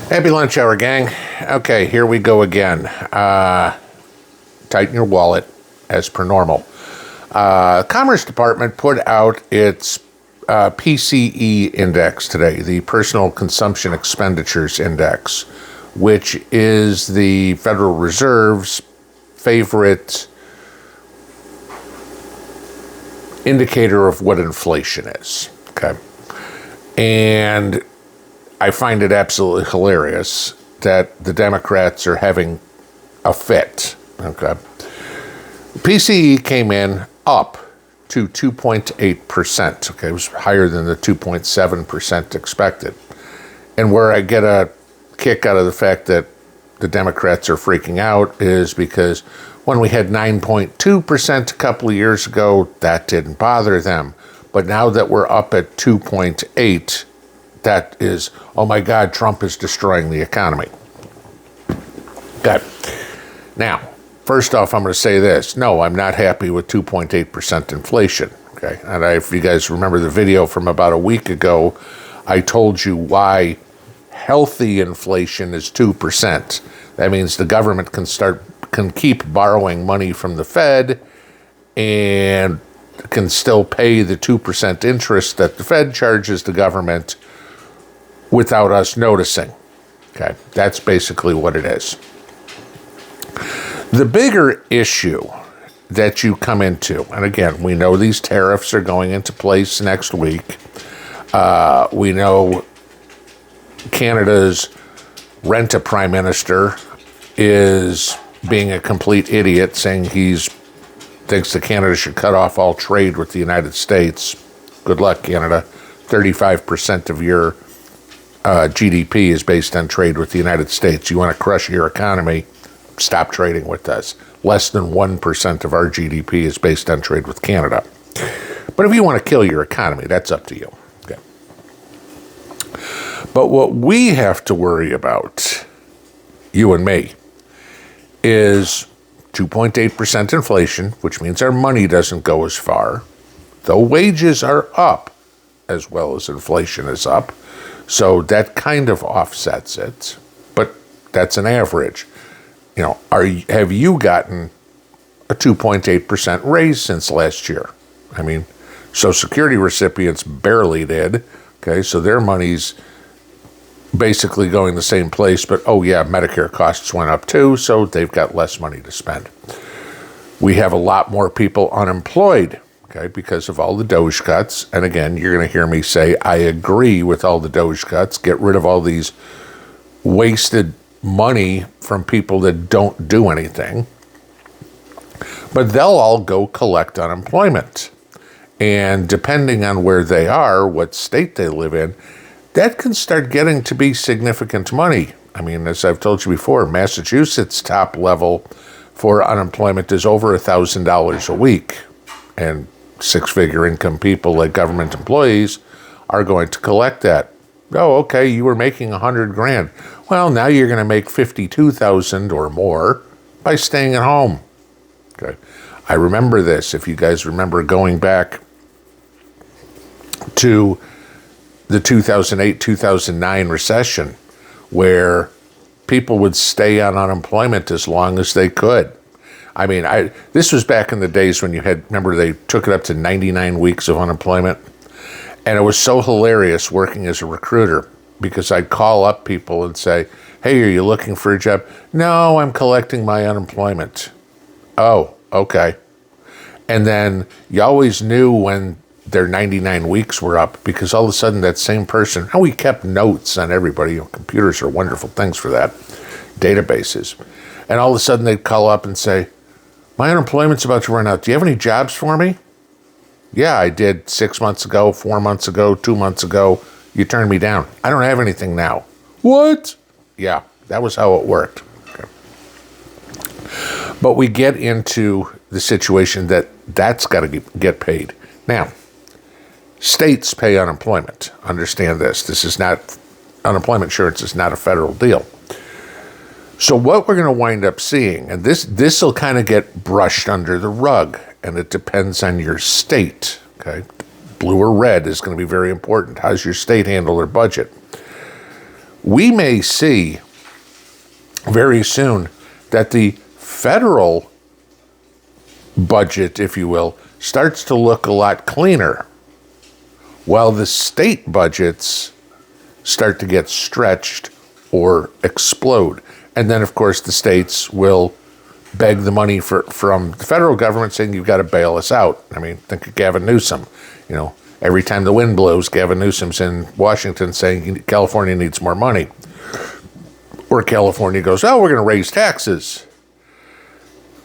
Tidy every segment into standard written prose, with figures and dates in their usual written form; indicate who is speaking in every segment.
Speaker 1: Happy lunch hour, gang. Okay, here we go again. Tighten your wallet, as per normal. Commerce Department put out its PCE index today, the Personal Consumption Expenditures Index, which is the Federal Reserve's favorite indicator of what inflation is. Okay. And I find it absolutely hilarious that the Democrats are having a fit. Okay. PCE came in up to 2.8%. Okay, it was higher than the 2.7% expected. And where I get a kick out of the fact that the Democrats are freaking out is because when we had 9.2% a couple of years ago, that didn't bother them. But now that we're up at 2.8%, that is, oh my God, Trump is destroying the economy. Okay. Now, first off, I'm going to say this. No, I'm not happy with 2.8% inflation. Okay. And if you guys remember the video from about a week ago, I told you why healthy inflation is 2%. That means the government can keep borrowing money from the Fed and can still pay the 2% interest that the Fed charges the government without us noticing. Okay, that's basically what it is. The bigger issue that you come into, and again, we know these tariffs are going into place next week. We know Canada's rent-a-prime minister is being a complete idiot, saying thinks that Canada should cut off all trade with the United States. Good luck, Canada. 35% of your GDP is based on trade with the United States. You want to crush your economy, stop trading with us. Less than 1% of our GDP is based on trade with Canada. But if you want to kill your economy, that's up to you. Okay. But what we have to worry about, you and me, is 2.8% inflation, which means our money doesn't go as far, though wages are up as well as inflation is up. So that kind of offsets it, but that's an average. You know, have you gotten a 2.8% raise since last year? I mean, Social Security recipients barely did. Okay, so their money's basically going the same place, but oh yeah, Medicare costs went up too, so they've got less money to spend. We have a lot more people unemployed. Okay, because of all the DOGE cuts. And again, you're going to hear me say, I agree with all the DOGE cuts. Get rid of all these wasted money from people that don't do anything. But they'll all go collect unemployment. And depending on where they are, what state they live in, that can start getting to be significant money. I mean, as I've told you before, Massachusetts' top level for unemployment is over $1,000 a week. And six-figure income people like government employees are going to collect that. Oh, okay, you were making $100,000. Well, now you're going to make $52,000 or more by staying at home. Okay, I remember this. If you guys remember going back to the 2008-2009 recession, where people would stay on unemployment as long as they could. I mean, this was back in the days when remember they took it up to 99 weeks of unemployment. And it was so hilarious working as a recruiter because I'd call up people and say, hey, are you looking for a job? No, I'm collecting my unemployment. Oh, okay. And then you always knew when their 99 weeks were up because all of a sudden that same person, and we kept notes on everybody. You know, computers are wonderful things for that, databases. And all of a sudden they'd call up and say, my unemployment's about to run out. Do you have any jobs for me? Yeah, I did 6 months ago, 4 months ago, 2 months ago. You turned me down. I don't have anything now. What? Yeah, that was how it worked. Okay. But we get into the situation that's got to get paid. Now, states pay unemployment. Understand this. Unemployment insurance is not a federal deal. So what we're going to wind up seeing, and this will kind of get brushed under the rug, and it depends on your state, okay? Blue or red is going to be very important. How's your state handle their budget? We may see very soon that the federal budget, if you will, starts to look a lot cleaner, while the state budgets start to get stretched or explode. And then, of course, the states will beg the money from the federal government, saying, you've got to bail us out. I mean, think of Gavin Newsom. You know, every time the wind blows, Gavin Newsom's in Washington saying California needs more money. Or California goes, oh, we're going to raise taxes.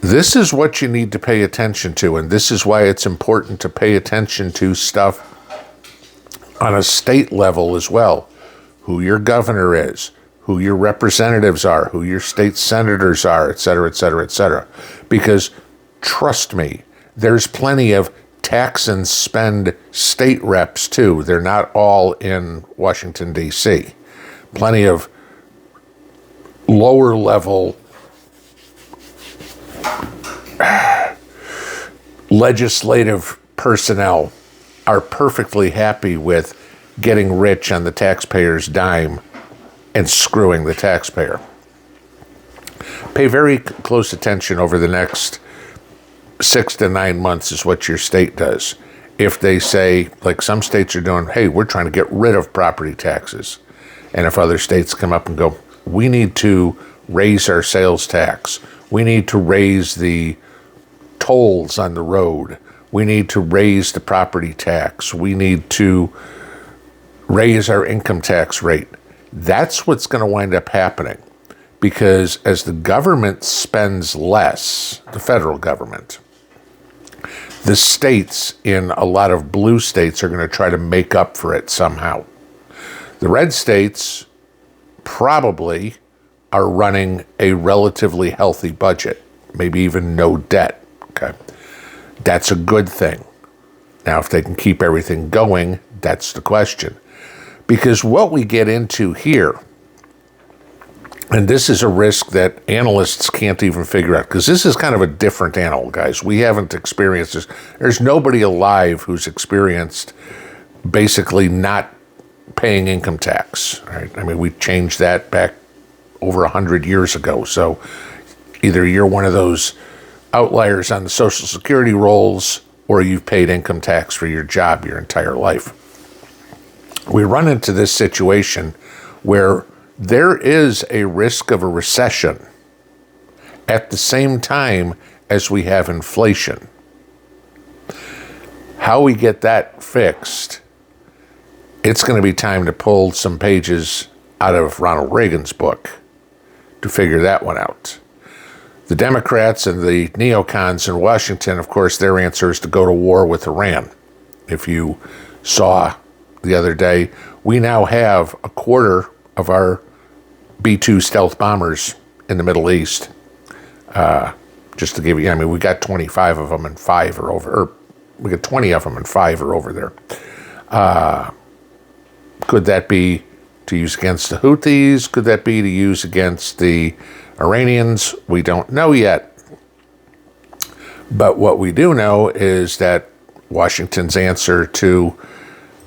Speaker 1: This is what you need to pay attention to, and this is why it's important to pay attention to stuff on a state level as well. Who your governor is, who your representatives are, who your state senators are, et cetera, et cetera, et cetera. Because trust me, there's plenty of tax and spend state reps too. They're not all in Washington, D.C. Plenty of lower level legislative personnel are perfectly happy with getting rich on the taxpayer's dime and screwing the taxpayer. Pay very close attention over the next 6 to 9 months is what your state does. If they say, like some states are doing, hey, we're trying to get rid of property taxes. And if other states come up and go, we need to raise our sales tax. We need to raise the tolls on the road. We need to raise the property tax. We need to raise our income tax rate. That's what's going to wind up happening, because as the government spends less, the federal government, the states in a lot of blue states are going to try to make up for it somehow. The red states probably are running a relatively healthy budget, maybe even no debt. Okay, that's a good thing. Now, if they can keep everything going, that's the question. Because what we get into here, and this is a risk that analysts can't even figure out, because this is kind of a different animal, guys. We haven't experienced this. There's nobody alive who's experienced basically not paying income tax, right? I mean, we changed that back over 100 years ago. So either you're one of those outliers on the Social Security rolls, or you've paid income tax for your job your entire life. We run into this situation where there is a risk of a recession at the same time as we have inflation. How we get that fixed, it's going to be time to pull some pages out of Ronald Reagan's book to figure that one out. The Democrats and the neocons in Washington, of course, their answer is to go to war with Iran. If you saw the other day, we now have a quarter of our B-2 stealth bombers in the Middle East. Just to give you, I mean, we got 25 of them and 5 are over, or we got 20 of them and 5 are over there. Could that be to use against the Houthis? Could that be to use against the Iranians? We don't know yet. But what we do know is that Washington's answer to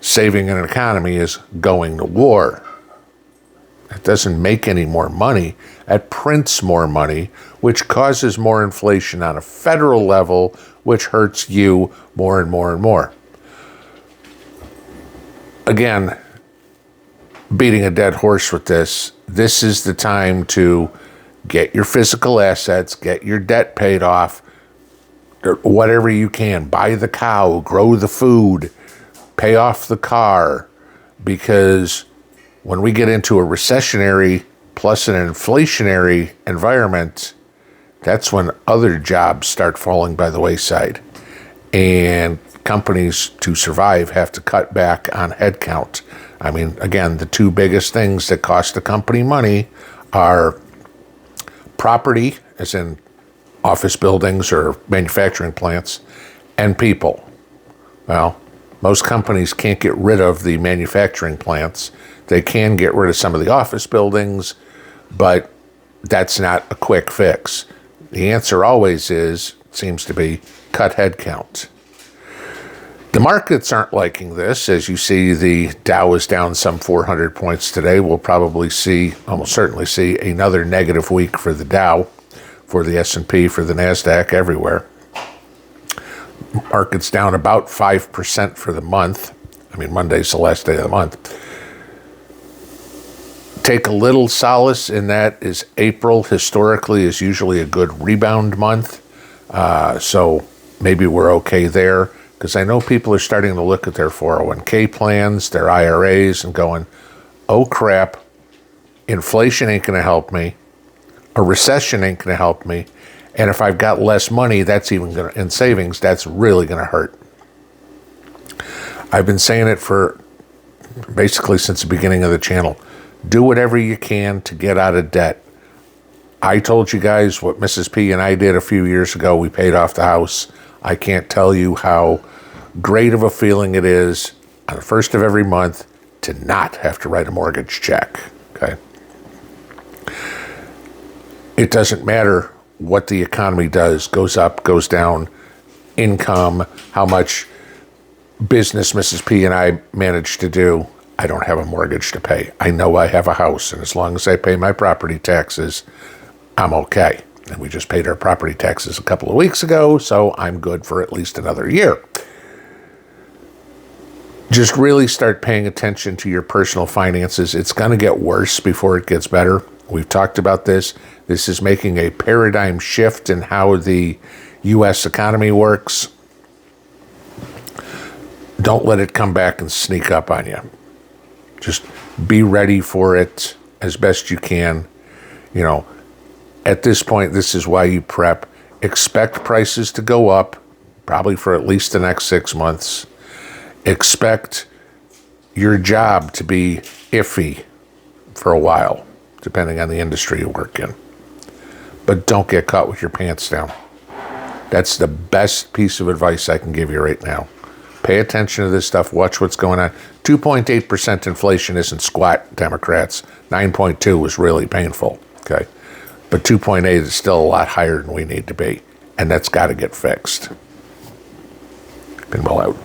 Speaker 1: saving an economy is going to war. It doesn't make any more money. It prints more money, which causes more inflation on a federal level, which hurts you more and more and more. Again, beating a dead horse with this is the time to get your physical assets, get your debt paid off, whatever you can. Buy the cow, grow the food, pay off the car, because when we get into a recessionary plus an inflationary environment, that's when other jobs start falling by the wayside. And companies, to survive, have to cut back on headcount. I mean, again, the two biggest things that cost a company money are property, as in office buildings or manufacturing plants, and people. Well, most companies can't get rid of the manufacturing plants. They can get rid of some of the office buildings, but that's not a quick fix. The answer always seems to be, cut headcount. The markets aren't liking this. As you see, the Dow is down some 400 points today. We'll probably see, almost certainly see, another negative week for the Dow, for the S&P, for the NASDAQ, everywhere. Market's down about 5% for the month. I mean, Monday's the last day of the month. Take a little solace in that is April historically is usually a good rebound month. So maybe we're okay there, because I know people are starting to look at their 401k plans, their IRAs, and going, oh crap, inflation ain't going to help me. A recession ain't going to help me. And if I've got less money, that's even going to, in savings, that's really going to hurt. I've been saying it for basically since the beginning of the channel. Do whatever you can to get out of debt. I told you guys what Mrs. P and I did a few years ago. We paid off the house. I can't tell you how great of a feeling it is on the first of every month to not have to write a mortgage check. Okay. It doesn't matter what the economy does, goes up, goes down, income, how much business Mrs. P and I managed to do. I don't have a mortgage to pay. I know I have a house, and as long as I pay my property taxes, I'm okay. And we just paid our property taxes a couple of weeks ago, so I'm good for at least another year. Just really start paying attention to your personal finances. It's going to get worse before it gets better. We've talked about this. This is making a paradigm shift in how the U.S. economy works. Don't let it come back and sneak up on you. Just be ready for it as best you can. You know, at this point, this is why you prep. Expect prices to go up, probably for at least the next 6 months. Expect your job to be iffy for a while, depending on the industry you work in. But don't get caught with your pants down. That's the best piece of advice I can give you right now. Pay attention to this stuff. Watch what's going on. 2.8% inflation isn't squat, Democrats. 9.2 was really painful, okay? But 2.8 is still a lot higher than we need to be, and that's got to get fixed. Pinball out.